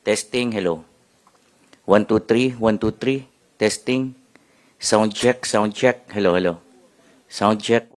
Testing, hello. 1 2 3, 1 2 3. Testing. Sound check, sound check. Hello, hello. Sound check.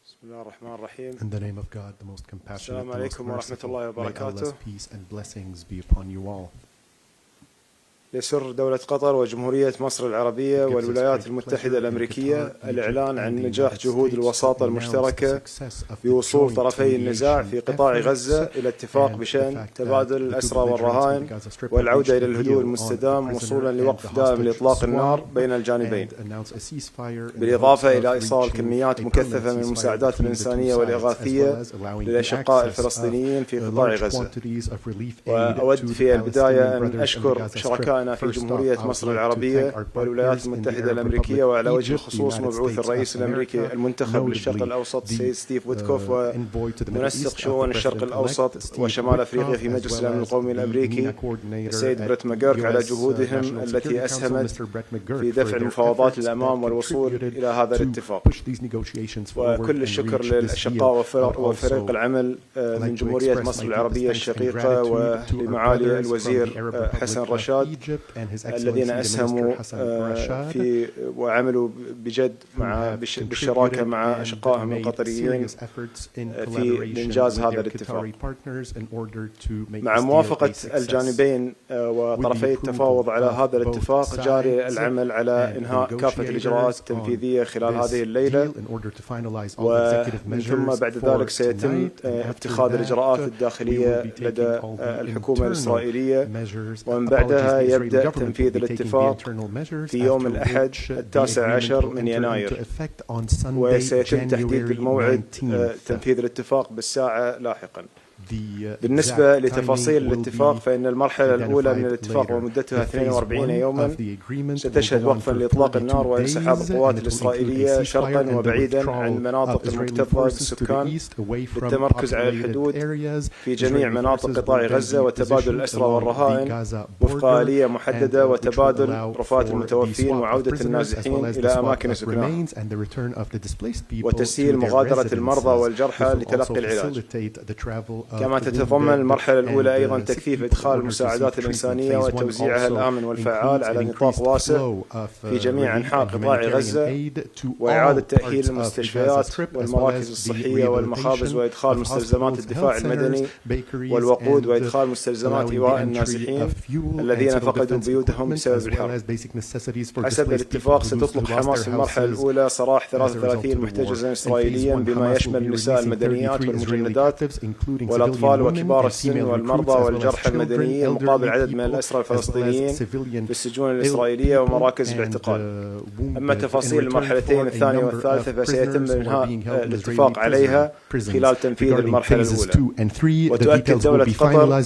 In the name of God, the most compassionate, the most merciful, may Allah's peace and blessings be upon you all. يسر دولة قطر وجمهورية مصر العربية والولايات المتحدة الأمريكية الإعلان عن نجاح جهود الوساطة المشتركة بوصول طرفي النزاع في قطاع غزة إلى اتفاق بشأن تبادل الأسرى والرهائن والعودة إلى الهدوء المستدام وصولا لوقف دائم لإطلاق النار بين الجانبين، بالإضافة إلى إيصال كميات مكثفة من المساعدات الإنسانية والإغاثية للأشقاء الفلسطينيين في قطاع غزة. وأود في البداية أن أشكر شركائنا في جمهورية مصر العربية والولايات المتحدة الأمريكية، وعلى وجه الخصوص مبعوث الرئيس الأمريكي المنتخب للشرق الأوسط سيد ستيف ويتكوف، ومنسق شؤون الشرق الأوسط وشمال أفريقيا في مجلس الأمن القومي الأمريكي السيد بريت ماجيرك على جهودهم التي أسهمت في دفع المفاوضات للأمام والوصول إلى هذا الاتفاق. وكل الشكر للأشقاء وفريق العمل من جمهورية مصر العربية الشقيقة ولمعالي الوزير حسن رشاد الذين أسهموا في وعملوا بجد بالشراكة مع أشقائهم القطريين في إنجاز هذا الاتفاق. مع موافقة الجانبين وطرفي التفاوض على هذا الاتفاق، جاري العمل على إنهاء كافة الإجراءات التنفيذية خلال هذه الليلة، ومن ثم بعد ذلك سيتم اتخاذ الإجراءات الداخلية لدى الحكومة الإسرائيلية، ومن بعدها يبدأ تنفيذ الاتفاق في يوم الأحد 19 من يناير، وسيتم تحديد الموعد تنفيذ الاتفاق بالساعة لاحقا. بالنسبة لتفاصيل الاتفاق، فإن المرحلة الأولى من الاتفاق ومدتها 42 يوما ستشهد وقفا لإطلاق النار وانسحاب القوات الإسرائيلية شرقا وبعيدا عن المناطق المكتظة بالسكان، بالتمركز على الحدود في جميع مناطق قطاع غزة وتبادل الأسرى والرهائن وفق آلية محددة، وتبادل رفات المتوفين وعودة النازحين إلى أماكن سكنهم، وتسهيل مغادرة المرضى والجرحى لتلقي العلاج. كما تتضمن المرحلة الأولى أيضا تكثيف إدخال المساعدات الإنسانية وتوزيعها الآمن والفعال على نطاق واسع في جميع أنحاء قطاع غزة، وإعادة تأهيل المستشفيات والمراكز الصحية والمخابز، وإدخال مستلزمات الدفاع المدني والوقود، وإدخال مستلزمات إيواء النازحين الذين فقدوا بيوتهم بسبب الحرب. حسب الاتفاق ستطلق حماس في المرحلة الأولى سراح 33 محتجزا إسرائيليا بما يشمل النساء المدنيات والمجندات والأطفال وكبار السن والمرضى والجرحى المدنيين، مقابل عدد من الأسرى الفلسطينيين في السجون الإسرائيلية ومراكز الاعتقال. أما تفاصيل المرحلتين الثانية والثالثة فسيتم إنهاء الاتفاق عليها خلال تنفيذ المرحلة الأولى. وتؤكد دولة قطر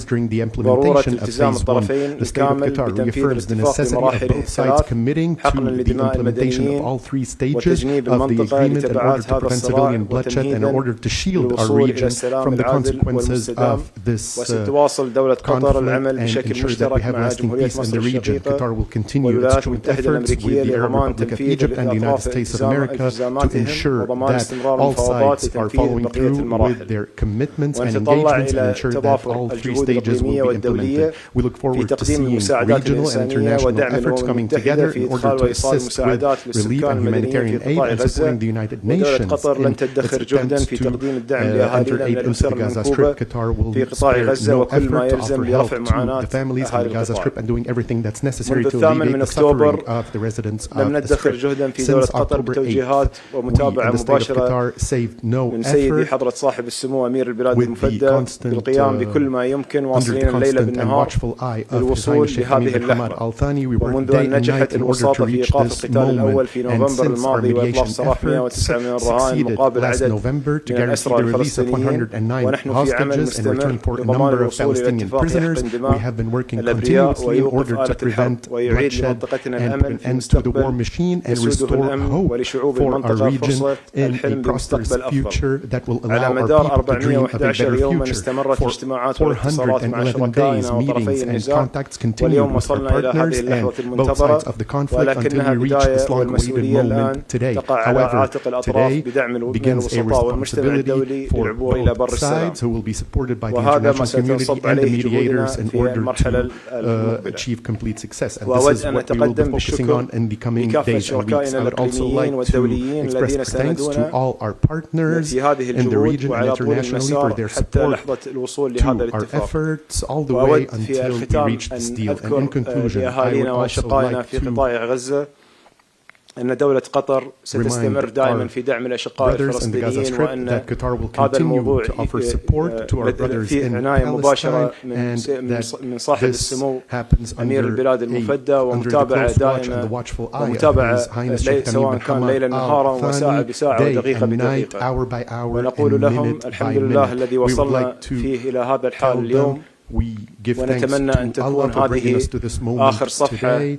ضرورة التزام الطرفين الكامل بتنفيذ الاتفاق بمراحله الثلاث، حقنا لدماء المدنيين وتجنيب المنطقة لتبعات هذا الصراع وتمهيدا للوصول إلى السلام العادل والمستدام. وستواصل دولة قطر العمل بشكل مشترك مع جمهورية مصر الشقيقة والولايات المتحدة الأمريكية لضمان تنفيذ الأطراف التزاماتهم وضمان استمرار المفاوضات لتنفيذ بقية المراحل. ونتطلع إلى تضافر الجهود الإقليمية والدولية في تقديم المساعدات الإنسانية ودعم الأمم المتحدة في إدخال وإيصال المساعدات للسكان المدنيين في قطاع غزة. ودولة قطر لن تدخر جهدا في تقديم الدعم لأهالينا من الأسر المنكوبة في قطاع غزة وكل ما يلزم لرفع معاناة أهالي القطاع. منذ 8 من أكتوبر لم ندخر جهدا في دولة قطر بتوجيهات ومتابعة مباشرة من سيدي حضرة صاحب السمو أمير البلاد المفدى بالقيام بكل ما يمكن، واصلين الليل بالنهار للوصول لهذه اللحظة. ومنذ أن نجحت الوساطة في إيقاف القتال الأول في نوفمبر الماضي وإطلاق سراح 109 من الرهائن مقابل عدد من الأسرى الفلسطينيين، ونحن في عمل مستمر لضمان الوصول إلى اتفاق يحقن دماء الأبرياء ويوقف آلة الحرب ويعيد لمنطقتنا الأمن في المستقبل، يسوده الأمن ولشعوب المنطقة فرصة الحلم بمستقبل أفضل. على مدار 411 يوما استمرت اجتماعات والاتصالات مع شركائنا وطرفي النزاع، واليوم وصلنا إلى هذه اللحظة المنتظرة، ولكنها بداية، والمسؤولية الآن تقع على عاتق الأطراف بدعم من الوسطاء والمجتمع الدولي للعبور إلى بر السلام. be supported by the وهذا ما international community سنصب and the عليه جهودنا mediators in في order المرحلة to المقبلة. achieve complete success. And this وأود is أن what we will be نتقدم focusing بالشكر on in the coming لكافة days and weeks. شركائنا I would also الإقليميين like to والدوليين express الذين thanks to ساندونا all our partners في هذه in the الجهود region and وعلى طول internationally for المسار their حتى support لحظة الوصول to لهذا our الاتفاق. efforts all the way وأود في until we الختام reach this أن deal. And in أذكر conclusion, I would لأهالينا also وأشقائنا like في to قطاع غزة أن دولة قطر ستستمر دائما في دعم الأشقاء الفلسطينيين وأن هذا الموضوع في عناية مباشرة من صاحب السمو أمير البلاد المفدى ومتابعة دائمة ومتابعة سواء كان ليلا نهارا وساعة بساعة ودقيقة بدقيقة ونقول لهم الحمد لله الذي وصلنا فيه إلى هذا الحال اليوم ونتمنى أن تكون هذه آخر صفحة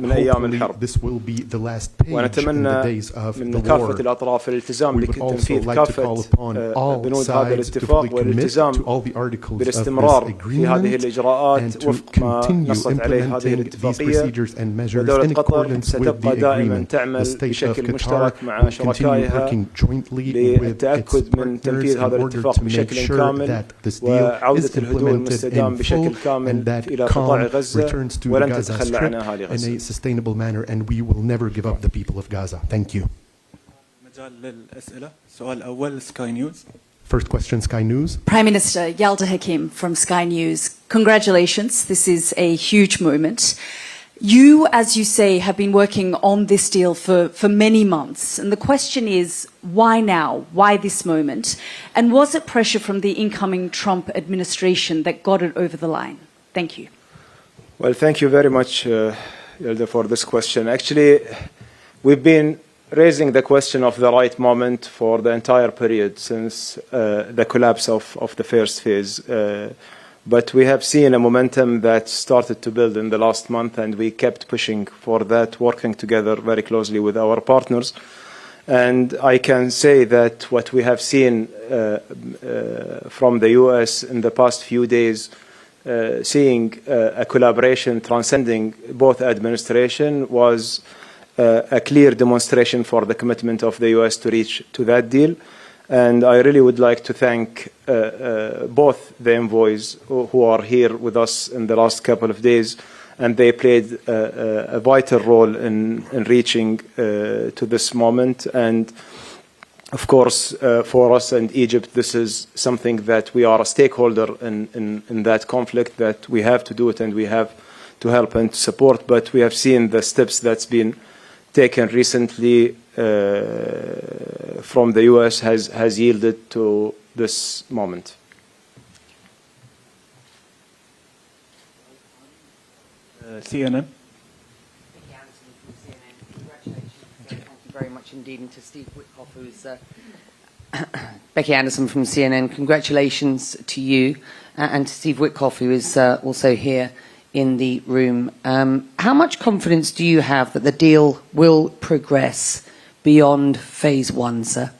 من أيام الحرب ونتمنى من كافة الأطراف الالتزام بتنفيذ كافة بنود هذا الاتفاق والالتزام بالاستمرار في هذه الإجراءات وفق ما نصت عليه هذه الاتفاقية ودولة قطر ستبقى دائما تعمل بشكل مشترك مع شركائها للتأكد من تنفيذ هذا الاتفاق بشكل كامل وعودة الهدوء المستدام بشكل كامل إلى قطاع غزة ولن تتخلى عن أهالي غزة. in a sustainable manner, and we will never give up the people of Gaza. Thank you. First question, Sky News. Prime Minister Yalda Hakim from Sky News. Congratulations. This is a huge moment. You, as you say, have been working on this deal for many months. And the question is, why now? Why this moment? And was it pressure from the incoming Trump administration that got it over the line? Thank you. Well, thank you very much, Yalda, for this question. Actually, we've been raising the question of the right moment for the entire period since the collapse of the first phase. But we have seen a momentum that started to build in the last month, and we kept pushing for that, working together very closely with our partners. And I can say that what we have seen from the US in the past few days, seeing a collaboration transcending both administration was a clear demonstration for the commitment of the US to reach to that deal. And I really would like to thank both the envoys who are here with us in the last couple of days, and they played a vital role in reaching to this moment. And of course, for us and Egypt, this is something that we are a stakeholder in that conflict, that we have to do it and we have to help and support. But we have seen the steps that's been taken recently from the US has yielded to this moment. CNN. Very much indeed, and to Steve Witkoff, who's Becky Anderson from CNN. Congratulations to you, and to Steve Witkoff, who is also here in the room. How much confidence do you have that the deal will progress beyond phase one, sir?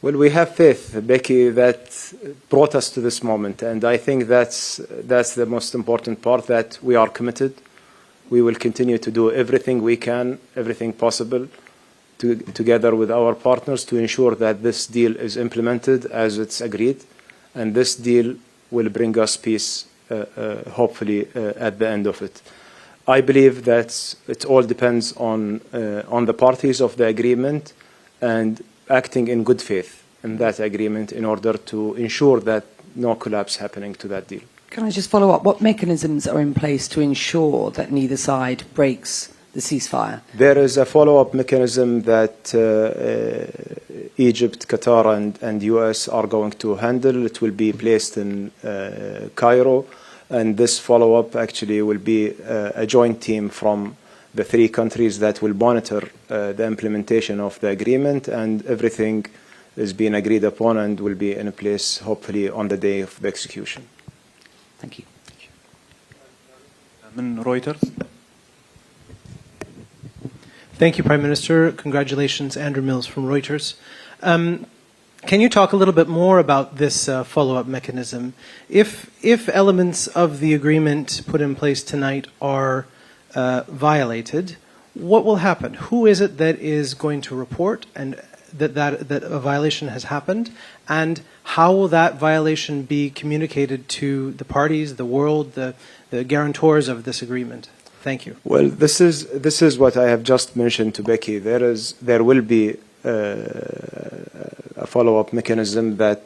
Well, we have faith, Becky, that brought us to this moment, and I think that's the most important part, that we are committed. We will continue to do everything we can, everything possible, together with our partners to ensure that this deal is implemented as it's agreed, and this deal will bring us peace, hopefully, at the end of it. I believe that it all depends on the parties of the agreement and acting in good faith in that agreement in order to ensure that no collapse happening to that deal. Can I just follow up? What mechanisms are in place to ensure that neither side breaks the ceasefire? There is a follow-up mechanism that Egypt, Qatar, and US are going to handle. It will be placed in Cairo, and this follow-up actually will be a joint team from the three countries that will monitor the implementation of the agreement, and everything is being agreed upon and will be in place hopefully on the day of the execution. Thank you. Reuters. Thank you, Prime Minister. Congratulations, Andrew Mills from Reuters. Can you talk a little bit more about this follow-up mechanism? If elements of the agreement put in place tonight are violated, what will happen? Who is it that is going to report and that a violation has happened? And how will that violation be communicated to the parties, the world, the guarantors of this agreement? Thank you. Well, this is what I have just mentioned to Becky. There will be a follow-up mechanism that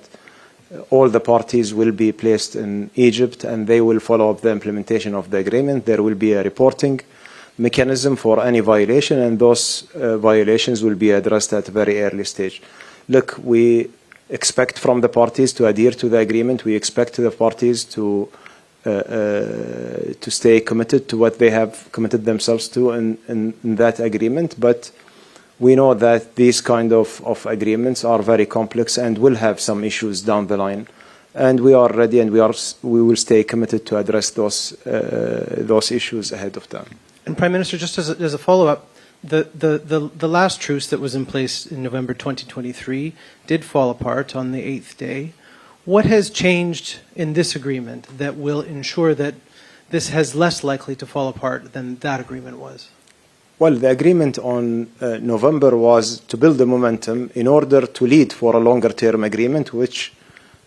all the parties will be placed in Egypt and they will follow up the implementation of the agreement. There will be a reporting mechanism for any violation, and those violations will be addressed at a very early stage. Look, we expect from the parties to adhere to the agreement. We expect the parties to stay committed to what they have committed themselves to in that agreement. But we know that these kind of agreements are very complex and will have some issues down the line. And we are ready, and we will stay committed to address those issues ahead of time. And Prime Minister, just as a follow-up, the last truce that was in place in November 2023 did fall apart on the 8th day. What has changed in this agreement that will ensure that this has less likely to fall apart than that agreement was? Well, the agreement on November was to build the momentum in order to lead for a longer-term agreement, which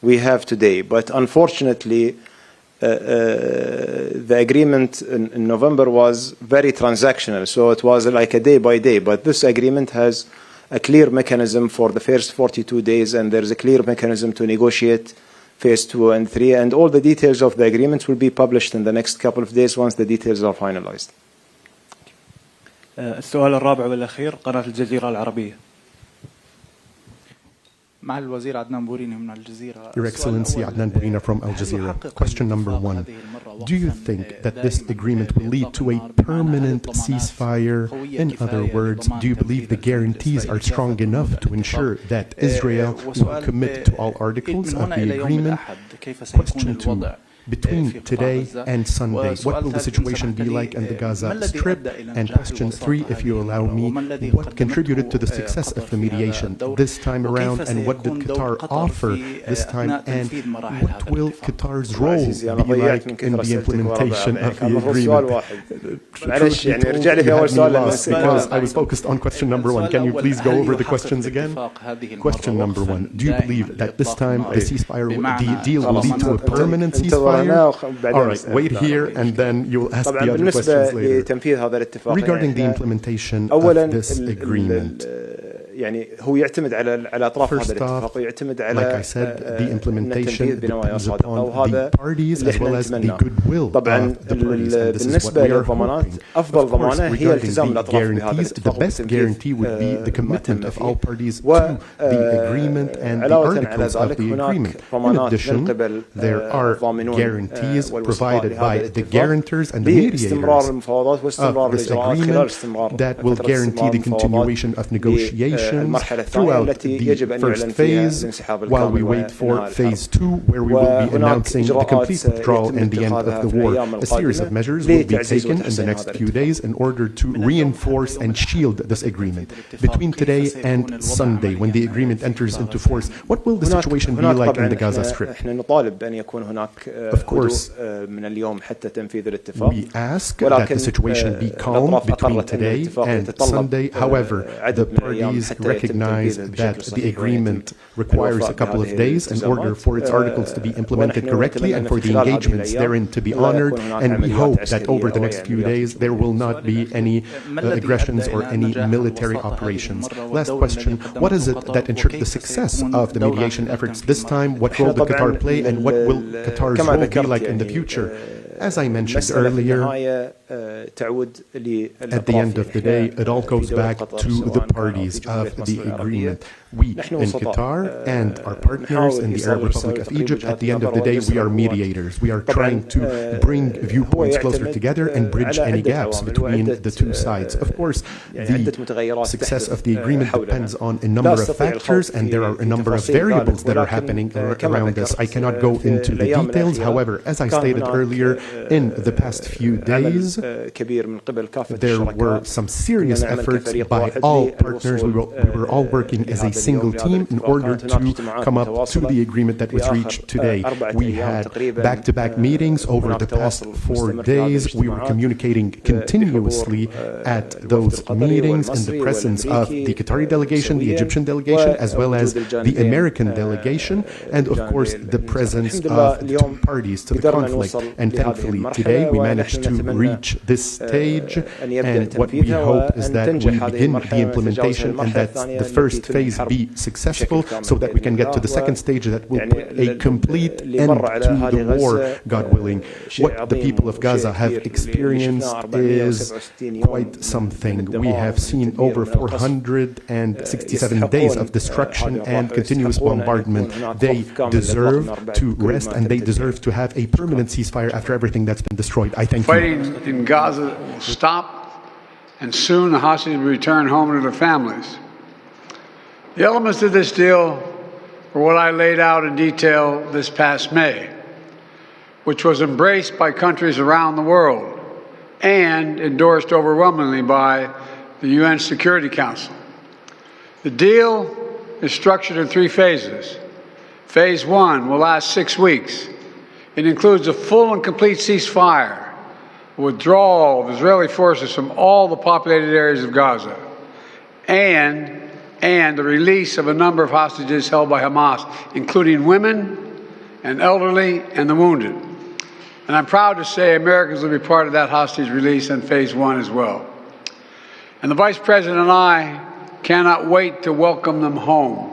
we have today. But unfortunately, the agreement in November was very transactional, so it was like a day by day. But this agreement has a clear mechanism for the first 42 days, and there's a clear mechanism to negotiate phase 2 and 3, and all the details of the agreement will be published in the next couple of days once the details are finalized. السؤال الرابع والأخير قناة الجزيرة العربية. مع الوزير عدنان بوريني من الجزيرة. Your Excellency Adnan Bourina from Al Jazeera. Question number 1. Do you think that this agreement will lead to a permanent ceasefire? In other words, do you believe the guarantees are strong enough to ensure that Israel will commit to all articles of the agreement? Question 2. Between today and Sunday, what will the situation be like in the Gaza Strip? And question 3, if you allow me, what contributed to the success of the mediation this time around, and what did Qatar offer this time, and what will Qatar's role be like in the implementation of the agreement? Because I was focused on question number 1. Can you please go over the questions again? Question number 1, do you believe that this time the ceasefire, the deal will lead to a permanent ceasefire? All right, wait here and then you'll ask the other questions later. Regarding the implementation of this agreement, first off, like I said, the implementation depends upon the parties as well as the goodwill of the parties, and this is what we are hoping. Of course, regarding the guarantees, the best guarantee would be the commitment of all parties to the agreement and the articles of the agreement. In addition, there are guarantees provided by the guarantors and the mediators of this agreement that will guarantee the continuation of negotiations throughout the first phase, while we wait for phase 2, where we will be announcing the complete withdrawal and the end of the war. A series of measures will be taken in the next few days in order to reinforce and shield this agreement. Between today and Sunday, when the agreement enters into force, what will the situation be like in the Gaza Strip? Of course, we ask that the situation be calm between today and Sunday. However, the parties recognize that the agreement requires a couple of days in order for its articles to be implemented correctly and for the engagements therein to be honored, and we hope that over the next few days there will not be any aggressions or any military operations. Last question, what is it that ensured the success of the mediation efforts this time? What role did Qatar play, and what will Qatar's role be like in the future? As I mentioned earlier, at the end of the day, it all goes back to the parties of the agreement. We in Qatar and our partners in the Arab Republic of Egypt, at the end of the day, we are mediators. We are trying to bring viewpoints closer together and bridge any gaps between the two sides. Of course, the success of the agreement depends on a number of factors, and there are a number of variables that are happening around us. I cannot go into the details. However, as I stated earlier, In the past few days, there were some serious efforts by all partners. We were all working as a single team in order to come up to the agreement that was reached today. We had back-to-back meetings over the past 4 days. We were communicating continuously at those meetings in the presence of the Qatari delegation, the Egyptian delegation, as well as the American delegation, and of course the presence of the two parties to the conflict. And thankfully today we managed to reach this stage, and what we hope is that we begin the implementation and that the first phase be successful so that we can get to the second stage that will put a complete end to the war, God willing. What the people of Gaza have experienced is quite something. We have seen over 467 days of destruction and continuous bombardment. They deserve to rest, and they deserve to have a permanent ceasefire after everything that's been destroyed. I thank you. Fighting in Gaza will stop, and soon the hostages will return home to their families. The elements of this deal were what I laid out in detail this past May, which was embraced by countries around the world and endorsed overwhelmingly by the UN Security Council. The deal is structured in 3 phases. Phase 1 will last 6 weeks. It includes a full and complete ceasefire, withdrawal of Israeli forces from all the populated areas of Gaza, and the release of a number of hostages held by Hamas, including women and elderly and the wounded. And I'm proud to say Americans will be part of that hostage release in Phase 1 as well. And the Vice President and I cannot wait to welcome them home.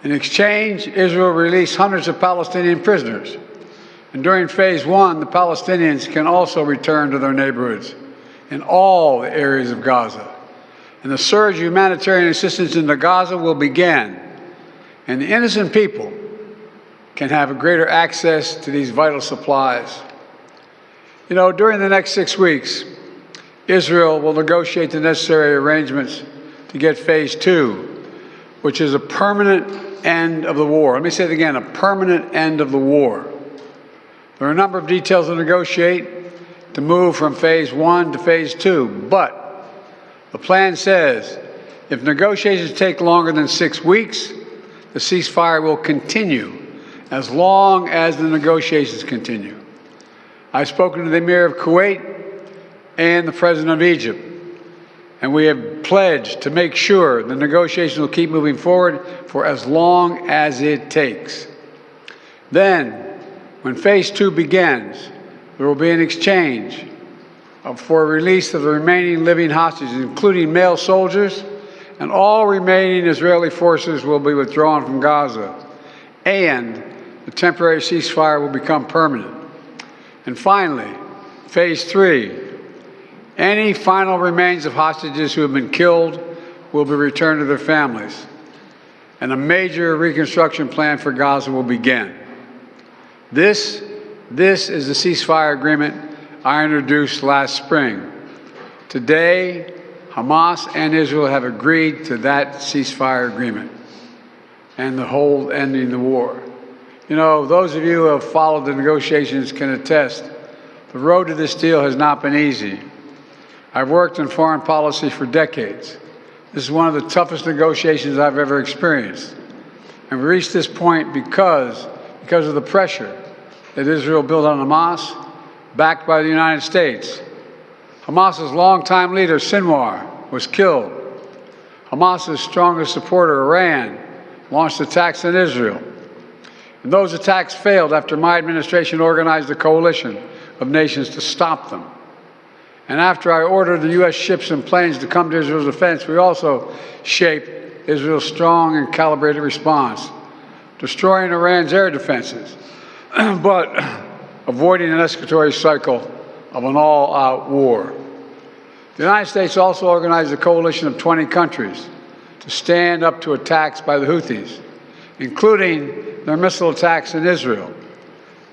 In exchange, Israel released hundreds of Palestinian prisoners. And during Phase 1, the Palestinians can also return to their neighborhoods in all the areas of Gaza. And the surge of humanitarian assistance into Gaza will begin. And the innocent people can have a greater access to these vital supplies. You know, during the next 6 weeks, Israel will negotiate the necessary arrangements to get Phase 2, which is a permanent end of the war. Let me say it again, a permanent end of the war. There are a number of details to negotiate to move from Phase 1 to Phase 2, but the plan says if negotiations take longer than 6 weeks, the ceasefire will continue as long as the negotiations continue. I've spoken to the Emir of Kuwait and the President of Egypt, and we have pledged to make sure the negotiations will keep moving forward for as long as it takes. Then, when Phase 2 begins, there will be an exchange for release of the remaining living hostages, including male soldiers, and all remaining Israeli forces will be withdrawn from Gaza, and the temporary ceasefire will become permanent. And finally, Phase 3, any final remains of hostages who have been killed will be returned to their families, and a major reconstruction plan for Gaza will begin. This is the ceasefire agreement I introduced last spring. Today, Hamas and Israel have agreed to that ceasefire agreement and the whole ending the war. You know, those of you who have followed the negotiations can attest, the road to this deal has not been easy. I've worked in foreign policy for decades. This is one of the toughest negotiations I've ever experienced. And we reached this point because of the pressure that Israel built on Hamas, backed by the United States. Hamas's longtime leader, Sinwar, was killed. Hamas's strongest supporter, Iran, launched attacks on Israel. And those attacks failed after my administration organized a coalition of nations to stop them. And after I ordered the U.S. ships and planes to come to Israel's defense, we also shaped Israel's strong and calibrated response, destroying Iran's air defenses, but avoiding an escalatory cycle of an all-out war. The United States also organized a coalition of 20 countries to stand up to attacks by the Houthis, including their missile attacks in Israel.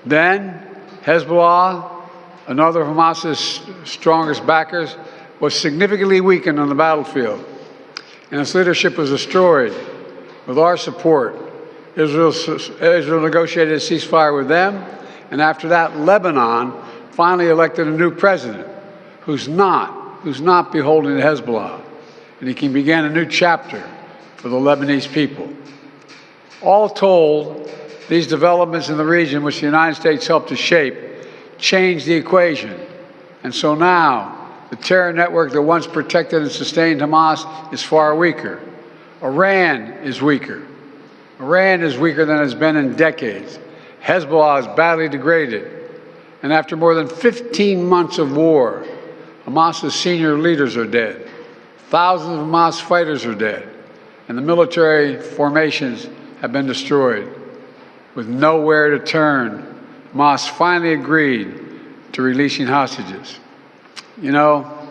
Then, Hezbollah, another of Hamas's strongest backers, was significantly weakened on the battlefield, and its leadership was destroyed. With our support, Israel negotiated a ceasefire with them, and after that, Lebanon finally elected a new president who's not beholden to Hezbollah, and he can begin a new chapter for the Lebanese people. All told, these developments in the region, which the United States helped to shape, changed the equation. And so now, the terror network that once protected and sustained Hamas is far weaker. Iran is weaker. Iran is weaker than it's been in decades. Hezbollah is badly degraded. And after more than 15 months of war, Hamas's senior leaders are dead. Thousands of Hamas fighters are dead. And the military formations have been destroyed. With nowhere to turn, Hamas finally agreed to releasing hostages. You know,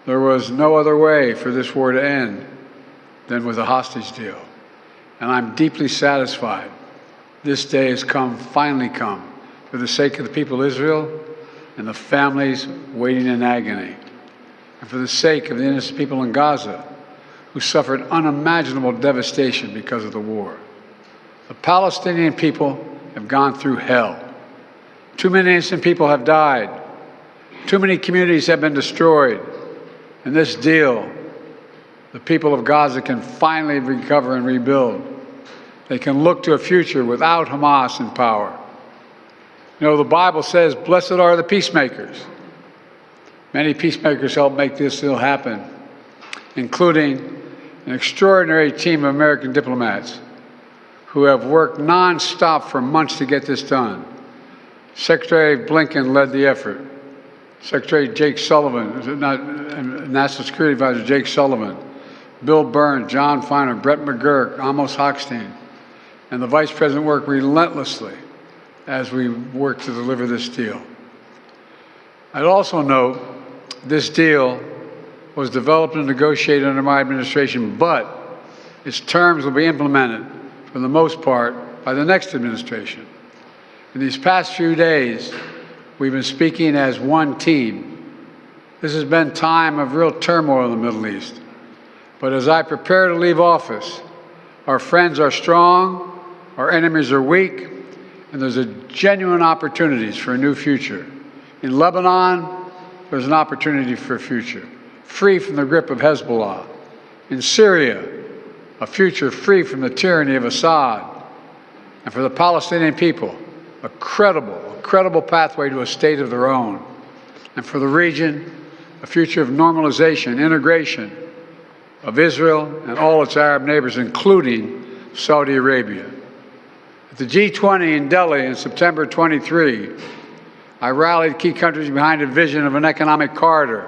there was no other way for this war to end than with a hostage deal. And I'm deeply satisfied this day has finally come, for the sake of the people of Israel and the families waiting in agony, and for the sake of the innocent people in Gaza who suffered unimaginable devastation because of the war. The Palestinian people have gone through hell. Too many innocent people have died. Too many communities have been destroyed. In this deal, the people of Gaza can finally recover and rebuild. They can look to a future without Hamas in power. You know, the Bible says, blessed are the peacemakers. Many peacemakers helped make this deal happen, including an extraordinary team of American diplomats who have worked nonstop for months to get this done. Secretary Blinken led the effort. Secretary Jake Sullivan, National Security Advisor Jake Sullivan, Bill Burns, John Feiner, Brett McGurk, Amos Hochstein, and the Vice President worked relentlessly as we work to deliver this deal. I'd also note this deal was developed and negotiated under my administration, but its terms will be implemented, for the most part, by the next administration. In these past few days, we've been speaking as one team. This has been a time of real turmoil in the Middle East. But as I prepare to leave office, our friends are strong, our enemies are weak, and there's genuine opportunities for a new future. In Lebanon, there's an opportunity for a future, free from the grip of Hezbollah. In Syria, a future free from the tyranny of Assad. And for the Palestinian people, a credible pathway to a state of their own. And for the region, a future of normalization, integration of Israel and all its Arab neighbors, including Saudi Arabia. At the G20 in Delhi in September 23, I rallied key countries behind a vision of an economic corridor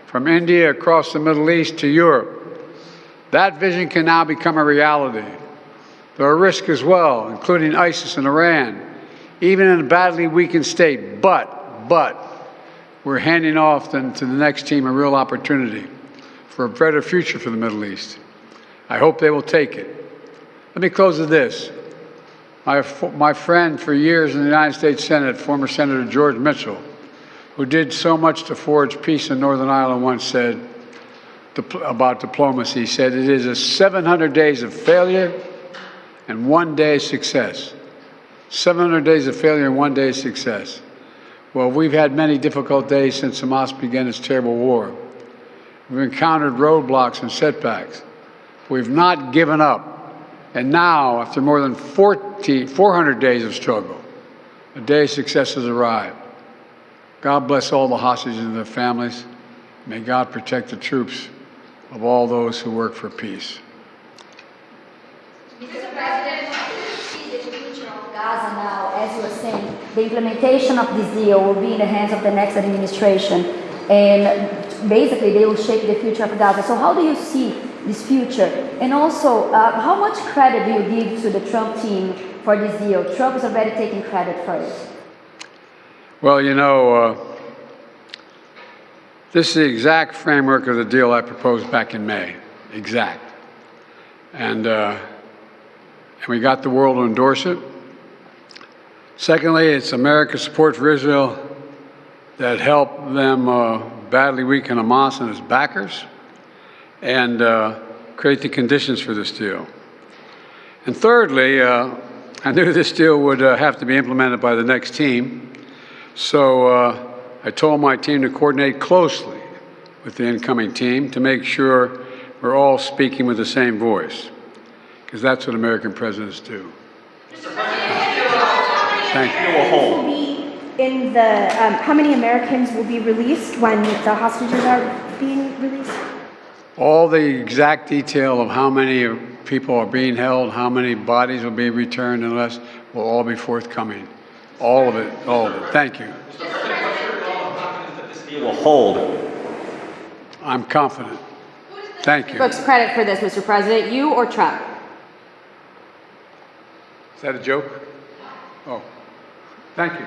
from India across the Middle East to Europe. That vision can now become a reality. There are risks as well, including ISIS and Iran, even in a badly weakened state, but we're handing off then to the next team a real opportunity for a better future for the Middle East. I hope they will take it. Let me close with this. My friend for years in the United States Senate, former Senator George Mitchell, who did so much to forge peace in Northern Ireland, once said about diplomacy, he said, it is a 700 days of failure and 1 day of success. 700 days of failure and 1 day of success. Well, we've had many difficult days since Hamas began its terrible war. We've encountered roadblocks and setbacks. We've not given up. And now, after more than 400 days of struggle, a day of success has arrived. God bless all the hostages and their families. May God protect the troops of all those who work for peace. Mr. President, how do you see the future of Gaza now? As you were saying, the implementation of this deal will be in the hands of the next administration, and basically they will shape the future of Gaza. So how do you see this future? And also, how much credit do you give to the Trump team for this deal? Trump is already taking credit for it. Well, you know, this is the exact framework of the deal I proposed back in May. Exact. And we got the world to endorse it. Secondly, it's America's support for Israel that helped them badly weaken Hamas and its backers and create the conditions for this deal. And thirdly, I knew this deal would have to be implemented by the next team. So I told my team to coordinate closely with the incoming team to make sure we're all speaking with the same voice, because that's what American presidents do. Thank you. How many Americans will be released when the hostages are being released? All the exact detail of how many people are being held, how many bodies will be returned and less, will all be forthcoming. All of it, all of it. Thank you. This deal will hold. I'm confident. Thank you. Folks, credit for this, Mr. President, you or Trump? Is that a joke? Oh, thank you.